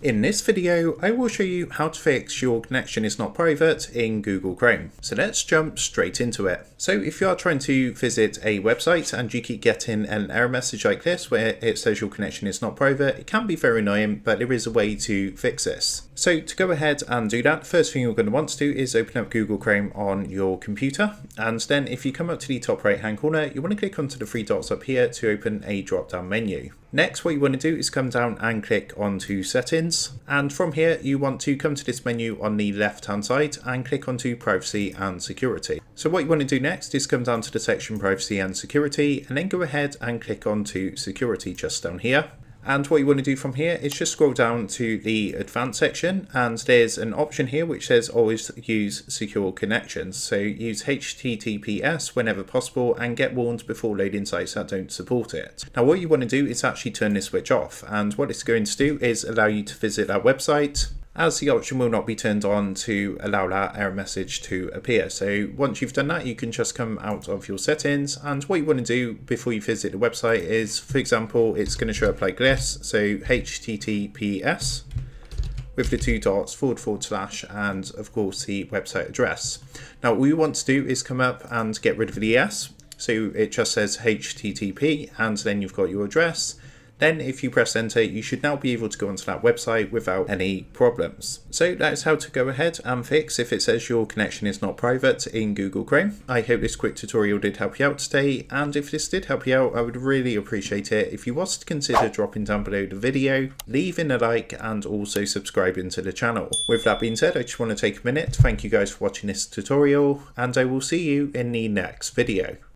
In this video, I will show you how to fix your connection is not private in Google Chrome. So let's jump straight into it. So if you are trying to visit a website and you keep getting an error message like this where it says your connection is not private, it can be very annoying, but there is a way to fix this. So to go ahead and do that, first thing you're going to want to do is open up Google Chrome on your computer. And then if you come up to the top right hand corner, you want to click onto the three dots up here to open a drop down menu. Next, what you want to do is come down and click onto settings. And from here, you want to come to this menu on the left hand side and click onto privacy and security. So what you want to do next is come down to the section privacy and security and then go ahead and click onto security just down here. And what you want to do from here is just scroll down to the advanced section, and there's an option here which says always use secure connections. So use HTTPS whenever possible and get warned before loading sites that don't support it. Now what you want to do is actually turn this switch off, and what it's going to do is allow you to visit that website, as the option will not be turned on to allow that error message to appear. So once you've done that, you can just come out of your settings, and what you want to do before you visit the website is, for example, it's going to show up like this. So HTTPS with the two dots // and of course the website address. Now what we want to do is come up and get rid of the S. So it just says HTTP and then you've got your address. Then if you press enter, you should now be able to go onto that website without any problems. So that's how to go ahead and fix if it says your connection is not private in Google Chrome. I hope this quick tutorial did help you out today, and if this did help you out, I would really appreciate it if you was to consider dropping down below the video, leaving a like and also subscribing to the channel. With that being said, I just want to take a minute to thank you guys for watching this tutorial, and I will see you in the next video.